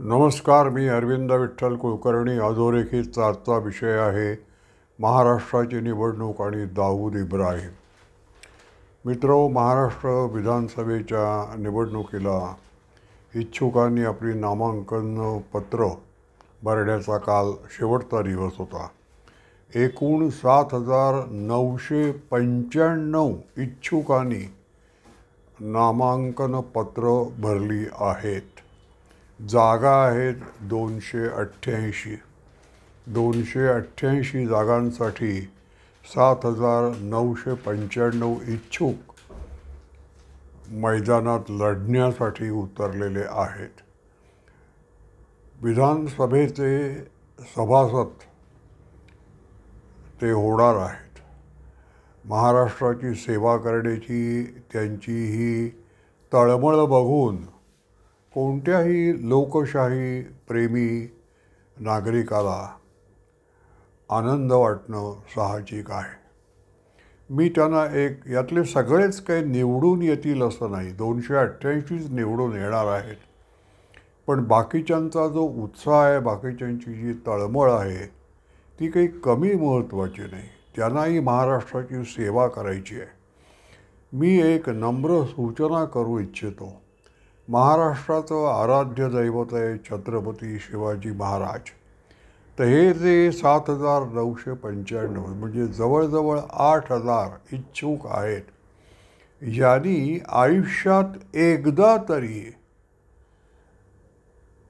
नमस्कार. मी अरविंद विठ्ठल कुलकर्णी. अधोरेखितचा आजचा विषय आहे महाराष्ट्राची निवडणूक आणि दाऊद इब्राहिम. मित्रो, महाराष्ट्र विधानसभेच्या निवडणुकीला इच्छुकांनी आपली नामांकन पत्र भरण्याचा काल शेवटचा दिवस होता. एकूण 7,995 इच्छुकांनी नामांकन पत्र भरली आहेत. जागा आहेत 288. 288 जागांसाठी 7,995 इच्छुक मैदानात लढण्यासाठी उतरलेले आहेत. विधानसभेचे सभासद ते होणार आहेत. महाराष्ट्राची सेवा करण्याची त्यांची ही तळमळ बघून कोणत्याही लोकशाही प्रेमी नागरिकाला आनंद वाटणं साहजिक आहे. मी त्यांना यातले सगळेच काही निवडून येतील असं नाही, 288च निवडून येणार आहेत. पण बाकीच्यांचा जो उत्साह आहे, बाकीच्यांची जी तळमळ आहे ती काही कमी महत्त्वाची नाही. त्यांनाही महाराष्ट्राची सेवा करायची आहे. मी एक नम्र सूचना करू इच्छितो. महाराष्ट्राचं आराध्य दैवत आहे छत्रपती शिवाजी महाराज. तर हे जे 7,995 म्हणजे जवळजवळ 8,000 इच्छुक आहेत, यांनी आयुष्यात एकदा तरी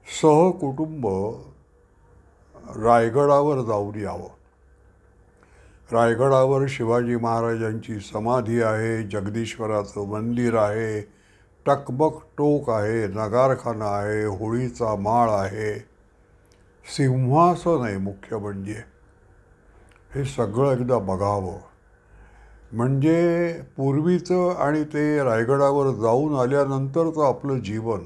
सहकुटुंब रायगडावर जाऊन यावं. रायगडावर शिवाजी महाराजांची समाधी आहे, जगदीश्वराचं मंदिर आहे, टकमक टोक आहे, नगारखाना आहे, होळीचा माळ आहे, सिंहासन आहे. मुख्य म्हणजे हे सगळं एकदा बघावं. म्हणजे पूर्वीचं आणि ते रायगडावर जाऊन आल्यानंतरचं आपलं जीवन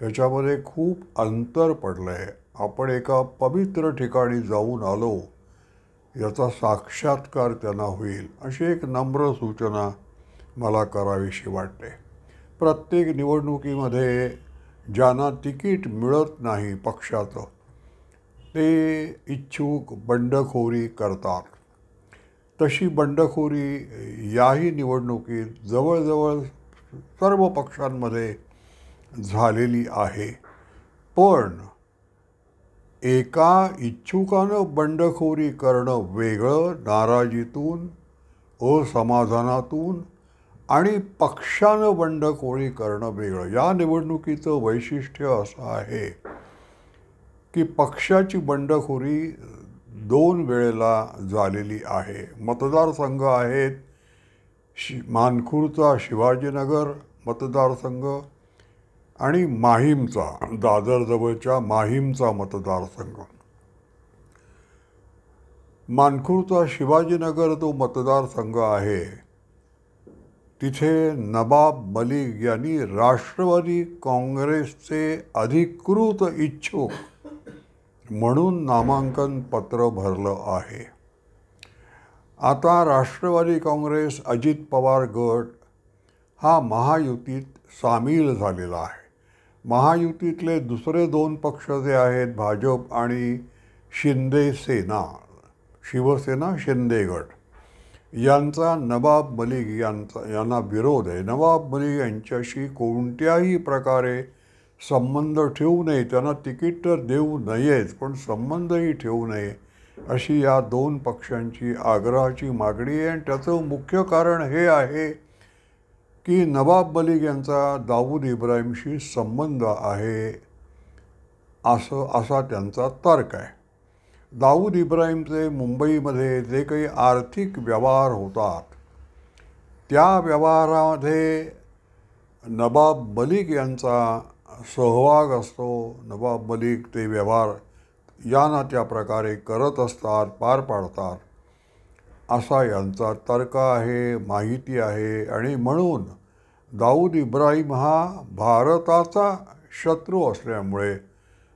ह्याच्यामध्ये खूप अंतर पडलं आहे. आपण एका पवित्र ठिकाणी जाऊन आलो याचा साक्षात्कार त्यांना होईल, अशी एक नम्र सूचना मला करावीशी वाटते. प्रत्येक निवडणुकीमध्ये ज्यांना तिकीट मिळत नाही पक्षाचं, ते इच्छुक बंडखोरी करतात. तशी बंडखोरी याही निवडणुकीत जवळजवळ सर्व पक्षांमध्ये झालेली आहे. पण एका इच्छुकानं बंडखोरी करणं वेगळं, नाराजीतून, असमाधानातून, आणि पक्षानं बंडखोरी करणं वेगळं. या निवडणुकीचं वैशिष्ट्य असं आहे की पक्षाची बंडखोरी 2 वेळेला झालेली आहे. मतदारसंघ आहेत मानखुर्दचा शिवाजीनगर मतदारसंघ आणि माहीमचा, दादरजवळच्या माहीमचा मतदारसंघ. मानखुर्दचा शिवाजीनगर जो मतदारसंघ आहे तिथे नवाब मलिक यांनी राष्ट्रवादी काँग्रेसचे अधिकृत इच्छुक म्हणून नामांकन पत्र भरलं आहे. आता राष्ट्रवादी काँग्रेस, अजित पवार गट हा महायुतीत सामील झालेला आहे. महायुतीतले दुसरे 2 पक्ष जे आहेत, भाजप आणि शिंदे सेना, शिवसेना शिंदे गट, यांचा नवाब मलिक यांना विरोध आहे. नवाब मलिक यांच्याशी कोणत्याही प्रकारे संबंध ठेवू नये, त्यांना तिकीट तर देऊ नयेच पण संबंधही ठेवू नये, अशी या 2 पक्षांची आग्रहाची मागणी आहे. आणि त्याचं मुख्य कारण हे आहे की नवाब मलिक यांचा दाऊद इब्राहिमशी संबंध आहे, असा त्यांचा तर्क आहे. दाऊद इब्राहिमचे मुंबईमध्ये जे काही आर्थिक व्यवहार होतात त्या व्यवहारामध्ये नवाब मलिक यांचा सहभाग असतो. नवाब मलिक ते व्यवहार या ना त्या प्रकारे करत असतात, पार पाडतात, असा यांचा तर्क आहे, माहिती आहे. आणि म्हणून दाऊद इब्राहिम हा भारताचा शत्रू असल्यामुळे,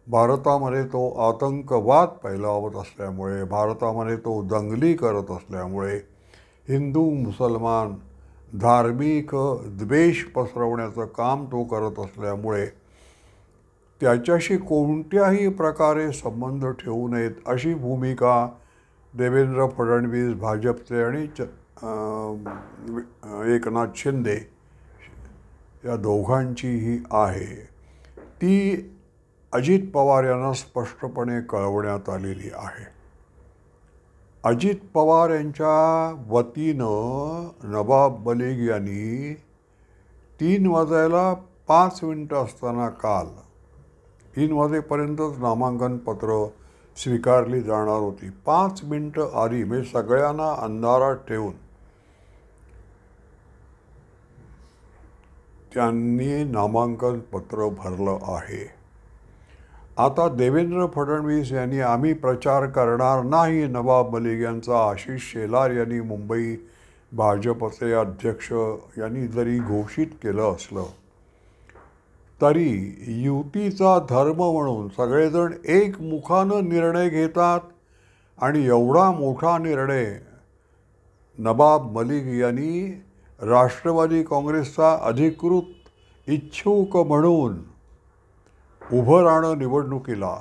भारतामध्ये तो आतंकवाद फैलावत असल्यामुळे, भारतामध्ये तो दंगली करत असल्यामुळे, हिंदू मुसलमान धार्मिक द्वेष पसरवण्याचं काम तो करत असल्यामुळे त्याच्याशी कोणत्याही प्रकारे संबंध ठेवू नयेत अशी भूमिका देवेंद्र फडणवीस भाजपचे आणि एकनाथ शिंदे या दोघांचीही आहे. ती अजित पवार यांना स्पष्टपणे कळवण्यात आलेली आहे. अजित पवार यांच्या वतीनं नवाब मलिक यांनी 3 वाजायला 5 मिनटं असताना काल 3 वाजेपर्यंतच नामांकन पत्र स्वीकारली जाणार होती. 5 मिनटं आधी म्हणजे सगळ्यांना अंधारात ठेवून त्यांनी नामांकन पत्र भरलं आहे. आता देवेंद्र फडणवीस यांनी आम्ही प्रचार करणार नाही नवाब मलिक यांचा आशिष शेलार यांनी मुंबई भाजपचे अध्यक्ष यांनी जरी घोषित केलं असलं तरी युतीचा धर्म म्हणून सगळेजण एकमुखानं निर्णय घेतात आणि एवढा मोठा निर्णय नवाब मलिक यांनी राष्ट्रवादी काँग्रेसचा अधिकृत इच्छुक म्हणून उभं राहणं निवडणुकीला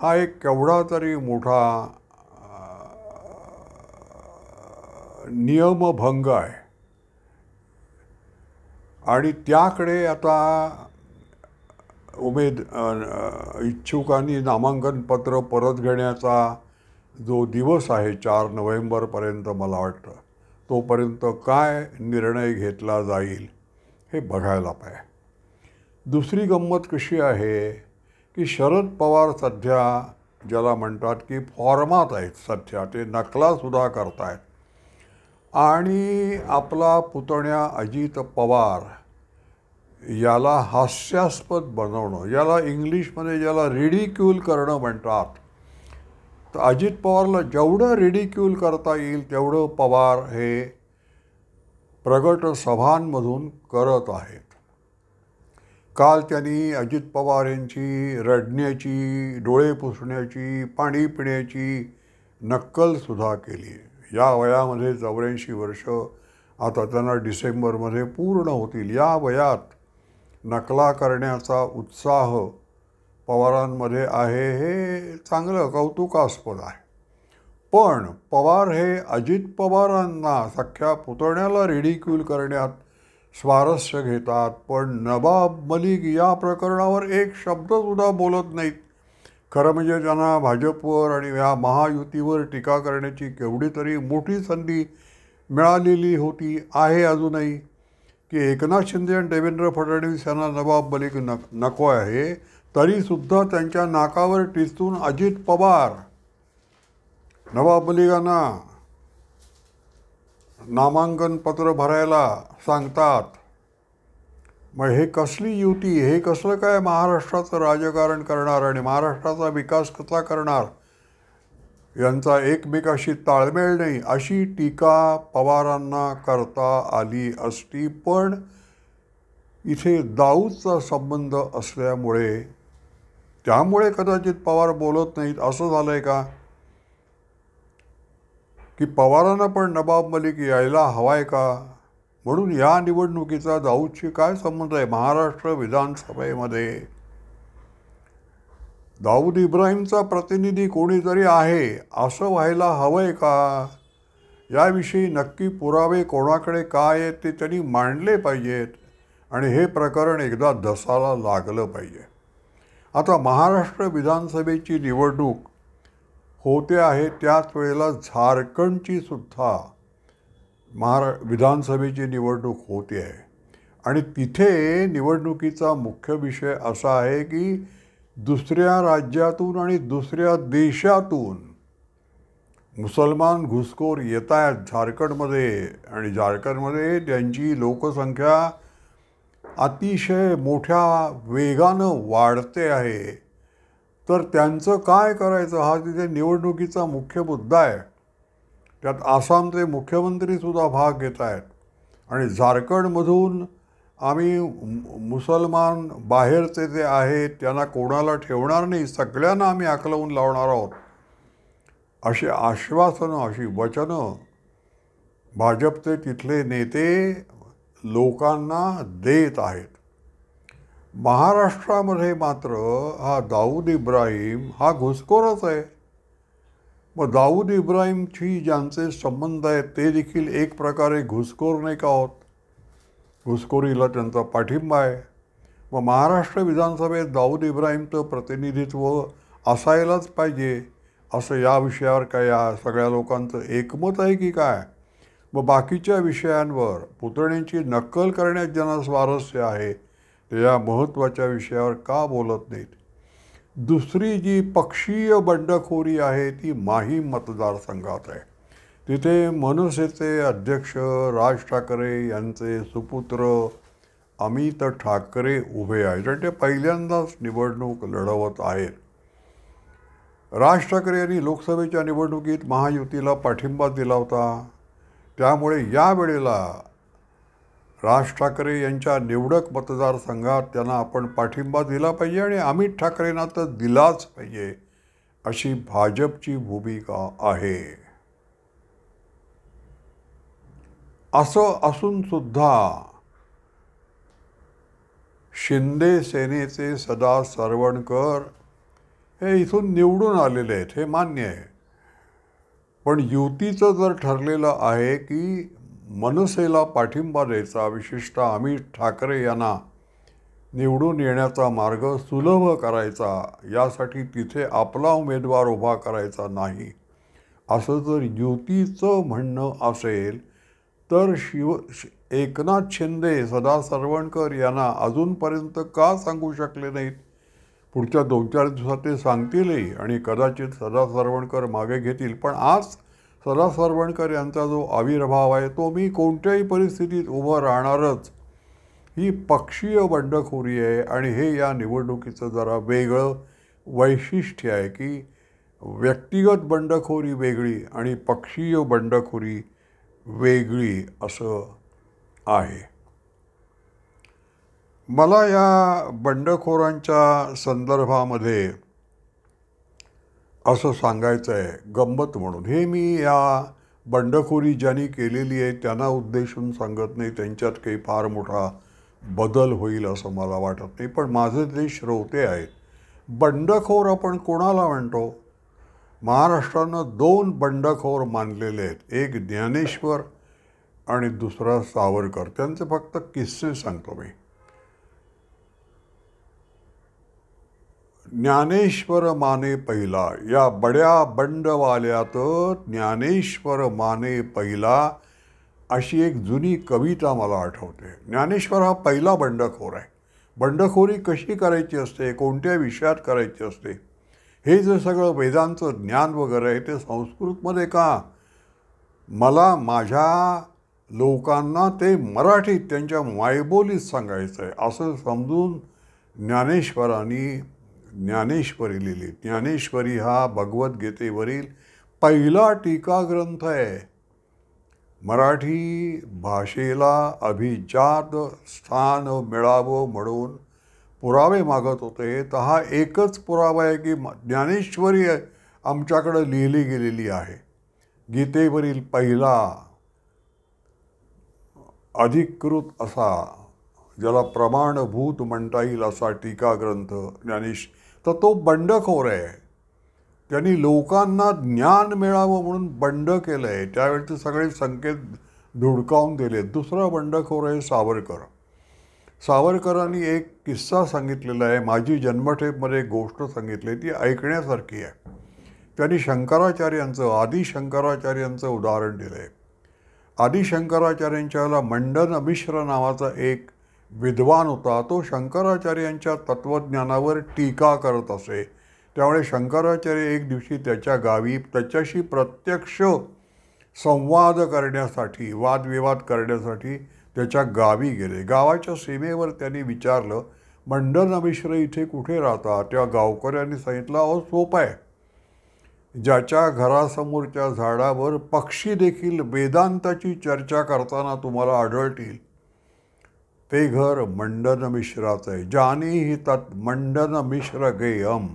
हा एक केवढा तरी मोठा नियमभंग आहे. आणि त्याकडे आता इच्छुकांनी नामांकन पत्र परत घेण्याचा जो दिवस आहे 4 नोव्हेंबरपर्यंत मला वाटतं तोपर्यंत काय निर्णय घेतला जाईल हे बघायला पाहिजे. दुसरी गंमत कशी आहे की शरद पवार सध्या ज्याला म्हणतात की फॉर्मात आहेत, सध्या ते नकलासुद्धा करतायत आणि आपला पुतण्या अजित पवार याला हास्यास्पद बनवणं, याला इंग्लिशमध्ये ज्याला रिडिक्यूल करणं म्हणतात. तर अजित पवारला जेवढं रिडिक्यूल करता येईल तेवढं पवार हे प्रगट सभांमधून करत आहेत. काल त्यांनी अजित पवार यांची रडण्याची, डोळे पुसण्याची, पाणी पिण्याची नक्कलसुद्धा केली. या वयामध्ये 84 वर्ष आता त्यांना डिसेंबरमध्ये पूर्ण होतील. या वयात नकला करण्याचा उत्साह पवारांमध्ये आहे हे चांगलं कौतुकास्पद आहे. पण पवार हे अजित पवारांना सख्या पुतण्याला रिडिक्यूल करण्यात स्वारस्य घेतात, पण नवाब मलिक या प्रकरणावर एक शब्दसुद्धा बोलत नाहीत. खरं म्हणजे त्यांना भाजपवर आणि या महायुतीवर टीका करण्याची केवढी तरी मोठी संधी मिळालेली होती, आहे अजूनही, की एकनाथ शिंदे आणि देवेंद्र फडणवीस यांना नवाब मलिक नको आहे तरीसुद्धा त्यांच्या नाकावर टिचून अजित पवार नवाब मलिकांना नामांकन पत्र भरायला सांगतात. मग हे कसली युती, हे कसलं काय महाराष्ट्राचं राजकारण करणार आणि महाराष्ट्राचा विकास कसा करणार, यांचा एकमेकाशी ताळमेळ नाही अशी टीका पवारांना करता आली असती. पण इथे दाऊदचा संबंध असल्यामुळे त्यामुळे कदाचित पवार बोलत नाहीत असं झालं आहे का, की पवारांना पण नवाब मलिक यायला हवा आहे का. म्हणून या निवडणुकीचा दाऊदशी काय संबंध आहे. महाराष्ट्र विधानसभेमध्ये दाऊद इब्राहिमचा प्रतिनिधी कोणीतरी आहे असं व्हायला हवं आहे का, याविषयी नक्की पुरावे कोणाकडे काय आहेत ते त्यांनी मांडले पाहिजेत आणि हे प्रकरण एकदा धसाला लागलं पाहिजे. आता महाराष्ट्र विधानसभेची निवडणूक होते आहे, त्याच वेळेला झारखंडची सुद्धा विधानसभेची निवडणूक होते आहे आणि तिथे निवडणुकीचा मुख्य विषय असा आहे की दुसऱ्या राज्यातून आणि दुसऱ्या देशातून मुसलमान घुसखोर येत आहेत झारखंडमध्ये आणि झारखंडमध्ये त्यांची लोकसंख्या अतिशय मोठ्या वेगानं वाढते आहे. तर त्यांचं काय करायचं हा तिथे निवडणुकीचा मुख्य मुद्दा आहे. त्यात आसामचे मुख्यमंत्रीसुद्धा भाग घेत आहेत आणि झारखंडमधून आम्ही मुसलमान बाहेरचे जे आहेत त्यांना कोणाला ठेवणार नाही, सगळ्यांना आम्ही हाकलवून लावणार आहोत अशी आश्वासनं, अशी वचनं भाजपचे तिथले नेते लोकांना देत आहेत. महाराष्ट्रामध्ये मात्र हा दाऊद इब्राहिम हा घुसखोरच आहे. मग दाऊद इब्राहिमशी ज्यांचे संबंध आहेत ते देखील एक प्रकारे घुसखोर नाही का होत? घुसखोरीला त्यांचा पाठिंबा आहे. मग महाराष्ट्र विधानसभेत दाऊद इब्राहिमचं प्रतिनिधित्व असायलाच पाहिजे असं या विषयावर काय या सगळ्या लोकांचं एकमत आहे की काय? मग बाकीच्या विषयांवर पुतण्यांची नक्कल करण्यात ज्यांना स्वारस्य आहे ते या महत्त्वाच्या विषयावर का बोलत नाहीत? दुसरी जी पक्षीय बंडखोरी आहे ती माहीम मतदारसंघात आहे. तिथे मनसेचे अध्यक्ष राज ठाकरे यांचे सुपुत्र अमित ठाकरे उभे आहेत आणि ते पहिल्यांदाच निवडणूक लढवत आहेत. राज ठाकरे यांनी लोकसभेच्या निवडणुकीत महायुतीला पाठिंबा दिला होता. त्यामुळे यावेळेला राज ठाकरे यांच्या निवडक मतदारसंघात त्यांना आपण पाठिंबा दिला पाहिजे आणि अमित ठाकरेंना तर दिलाच पाहिजे अशी भाजपची भूमिका आहे. असं असून सुद्धा शिंदे सेनेचे सदा सरवणकर हे इथून निवडून आलेले आहेत, हे मान्य आहे. पण युतीचं जर ठरलेलं आहे की मनसेला पाठिंबा द्यायचा, विशेषतः अमित ठाकरे यांना निवडून येण्याचा मार्ग सुलभ करायचा, यासाठी तिथे आपला उमेदवार उभा करायचा नाही, असं जर युतीचं म्हणणं असेल तर एकनाथ शिंदे सदा सरवणकर यांना अजूनपर्यंत का सांगू शकले नाहीत? पुढच्या 2-4 दिवसात ते सांगतीलही आणि कदाचित सदा सरवणकर मागे घेतील. पण आज सदा सरवणकर यांचा जो आविर्भाव आहे तो मी कोणत्याही परिस्थितीत उभं राहणारच, ही पक्षीय बंडखोरी आहे. आणि हे या निवडणुकीचं जरा वेगळं वैशिष्ट्य आहे की व्यक्तिगत बंडखोरी वेगळी आणि पक्षीय बंडखोरी वेगळी असं आहे. मला या बंडखोरांच्या संदर्भामध्ये असं सांगायचं आहे गंमत म्हणून. हे मी या बंडखोरी ज्यांनी केलेली आहे त्यांना उद्देशून सांगत नाही, त्यांच्यात काही फार मोठा बदल होईल असं मला वाटत नाही. पण माझे जे श्रोते आहेत, बंडखोर आपण कोणाला म्हणतो? महाराष्ट्रानं 2 बंडखोर मानलेले आहेत, एक ज्ञानेश्वर आणि दुसरा सावरकर. त्यांचे फक्त किस्से सांगतो मी. ज्ञानेश्वर माने पहिला, या बड्या बंडवाल्यात ज्ञानेश्वर माने पहिला अशी एक जुनी कविता मला आठवते. ज्ञानेश्वर हा पहिला बंडखोर आहे. बंडखोरी कशी करायची असते, कोणत्या विषयात करायची असते, हे जे सगळं वेदांचं ज्ञान वगैरे आहे ते संस्कृतमध्ये का? मला माझ्या लोकांना ते मराठीत त्यांच्या मायबोलीत सांगायचं आहे असं समजून ज्ञानेश्वरांनी ज्ञानेश्वरी लिहिली. ज्ञानेश्वरी हा भगवद्गीतेवरील पहिला टीकाग्रंथ आहे. मराठी भाषेला अभिजात स्थान मिळावं म्हणून पुरावे मागत होते, तर हा एकच पुरावा आहे की ज्ञानेश्वरी आमच्याकडं लिहिली गेलेली आहे. गीतेवरील पहिला अधिकृत असा, ज्याला प्रमाणभूत म्हणता येईल असा टीकाग्रंथ तर तो बंडखोर आहे. त्यांनी लोकांना ज्ञान मिळावं म्हणून बंड केलं आहे, त्यावेळेचे सगळे संकेत धुडकावून दिले. दुसरा बंडखोर आहे सावरकर. सावरकरांनी एक किस्सा सांगितलेला आहे, माझी जन्मठेपमध्ये गोष्ट सांगितली, ती ऐकण्यासारखी आहे. त्यांनी शंकराचार्यांचं, आदिशंकराचार्यांचं उदाहरण दिलं आहे. आदिशंकराचार्यांच्याला मंडन मिश्र नावाचा एक विद्वान होता. तो शंकराचार्यांच्या तत्त्वज्ञानावर टीका करत असे. त्यामुळे शंकराचार्य एक दिवशी त्याच्या गावी त्याच्याशी प्रत्यक्ष संवाद करण्यासाठी, वादविवाद करण्यासाठी त्याच्या गावी गेले. गावाच्या सीमेवर त्यांनी विचारलं, मंडन मिश्र इथे कुठे राहता? त्या गावकऱ्यांनी सांगितलं, अहो सोपं आहे, ज्याच्या घरासमोरच्या झाडावर पक्षी देखील वेदांताची चर्चा करताना तुम्हाला आढळतील ते घर मंडन मिश्राचं आहे. जानी ही तत् मंडन मिश्र गेयम.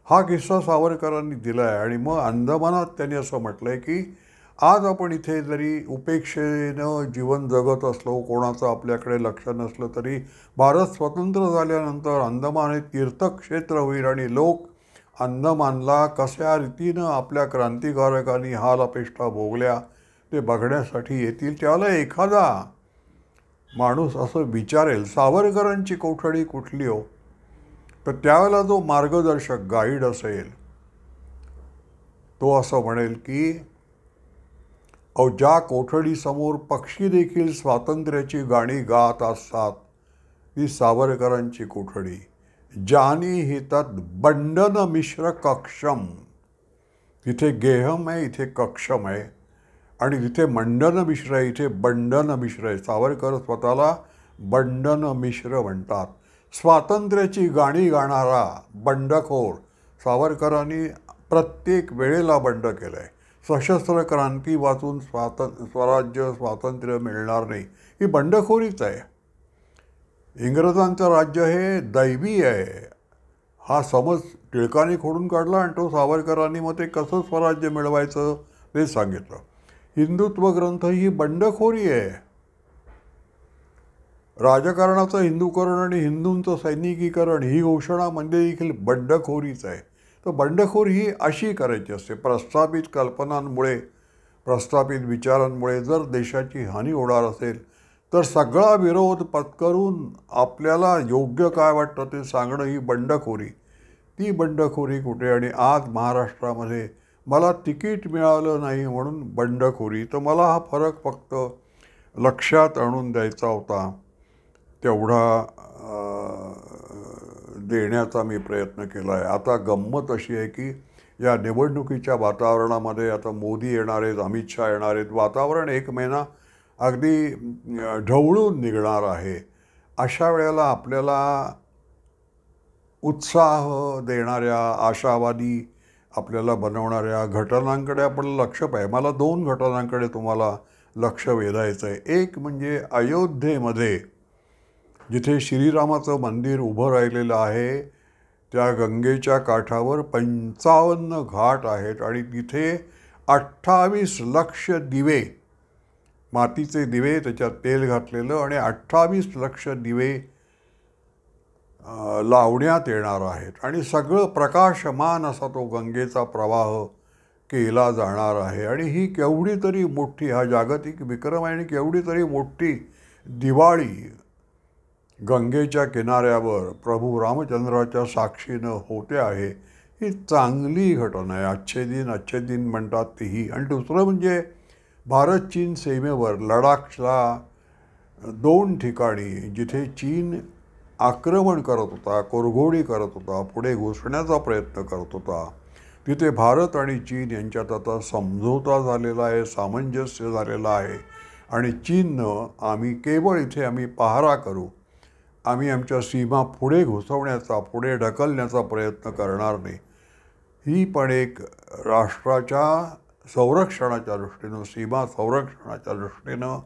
हा किस्सा सावरकरांनी दिला आहे. आणि मग अंदमानात त्यांनी असं म्हटलं आहे की आज आपण इथे जरी उपेक्षेनं जीवन जगत असलो, कोणाचं आपल्याकडे लक्ष नसलं तरी भारत स्वतंत्र झाल्यानंतर अंदमान हे तीर्थक्षेत्र होईल आणि लोक अंदमानला कशा रीतीनं आपल्या क्रांतिकारकांनी हाल अपेष्टा भोगल्या ते बघण्यासाठी येतील. त्याला एखादा माणूस असं विचारेल सावरकरांची कोठडी कुठली हो, तर त्यावेळेला जो मार्गदर्शक गाईड असेल तो असं म्हणेल की अहो, ज्या कोठडीसमोर पक्षी देखील स्वातंत्र्याची गाणी गात असतात ती सावरकरांची कोठडी. जानी हितात बंडन मिश्र कक्षम, तिथे गेहम आहे, इथे कक्षम आहे आणि तिथे मंडन मिश्र आहे, इथे बंडन मिश्र आहे. सावरकर स्वतःला बंडन मिश्र म्हणतात. स्वातंत्र्याची गाणी गाणारा बंडखोर. सावरकरांनी प्रत्येक वेळेला बंड केलं आहे. सशस्त्र क्रांती वाचून स्वराज्य स्वातंत्र्य मिळणार नाही, ही बंडखोरीच आहे. इंग्रजांचं राज्य हे दैवी आहे हा समज टिळकांनी खोडून काढला आणि तो सावरकरांनी मग ते कसं स्वराज्य मिळवायचं ते सांगितलं. हिंदुत्व ग्रंथ ही बंडखोरी आहे. राजकारणाचं हिंदूकरण आणि हिंदूंचं सैनिकीकरण ही घोषणा म्हणजे देखील बंडखोरीच आहे. तर बंडखोरी ही अशी करायची असते. प्रस्थापित कल्पनांमुळे, प्रस्थापित विचारांमुळे जर देशाची हानी होणार असेल तर सगळा विरोध पत्करून आपल्याला योग्य काय वाटतं ते सांगणं ही बंडखोरी. ती बंडखोरी कुठे? आणि आज महाराष्ट्रामध्ये मला तिकीट मिळालं नाही म्हणून बंडखोरी. तर मला हा फरक फक्त लक्षात आणून द्यायचा होता, तेवढा देण्याचा मी प्रयत्न केला आहे. आता गंमत अशी आहे की या निवडणुकीच्या वातावरणामध्ये आता मोदी येणार आहेत, अमित शहा येणार आहेत, वातावरण एक महिना अगदी ढवळून निघणार आहे. अशा वेळेला आपल्याला उत्साह देणाऱ्या, आशावादी आपल्याला बनवणाऱ्या घटनांकडे आपण लक्ष पाहिजे. मला 2 घटनांकडे तुम्हाला लक्ष वेधायचं आहे. एक म्हणजे अयोध्येमध्ये जिथे श्रीरामाचं मंदिर उभं राहिलेलं आहे त्या गंगेच्या काठावर 55 घाट आहेत आणि तिथे 28 लक्ष दिवे, मातीचे दिवे, त्याच्यात तेल घातलेलं, आणि 28 लक्ष दिवे लावण्यात येणार आहेत आणि सगळं प्रकाशमान असा तो गंगेचा प्रवाह केला जाणार आहे. आणि ही केवढी तरी मोठी, हा जागतिक विक्रम आहे आणि केवढी तरी मोठी दिवाळी गंगेच्या किनाऱ्यावर प्रभू रामचंद्राच्या साक्षीनं होते आहे. ही चांगली घटना आहे. अच्छे दिन म्हणतात तीही. आणि दुसरं म्हणजे भारत चीन सीमेवर लडाखला 2 ठिकाणी जिथे चीन आक्रमण करत होता, कोरघोडी करत होता, पुढे घुसण्याचा प्रयत्न करत होता, तिथे भारत आणि चीन यांच्यात आता समझोता झालेला आहे, सामंजस्य झालेलं आहे. आणि चीननं आम्ही केवळ इथे आम्ही पहारा करू, आम्ही आमच्या सीमा पुढे घुसवण्याचा, पुढे ढकलण्याचा प्रयत्न करणार नाही, ही पण एक राष्ट्राच्या संरक्षणाच्या दृष्टीनं, सीमा संरक्षणाच्या दृष्टीनं,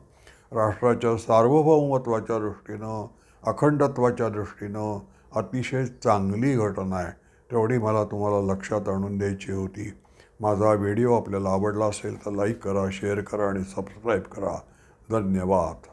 राष्ट्राच्या सार्वभौमत्वाच्या दृष्टीनं, अखंडत्वाच्या दृष्टीनं अतिशय चांगली घटना आहे. तेवढी मला तुम्हाला लक्षात आणून द्यायची होती. माझा व्हिडिओ आपल्याला आवडला असेल तर लाईक करा, शेअर करा आणि सबस्क्राईब करा. धन्यवाद.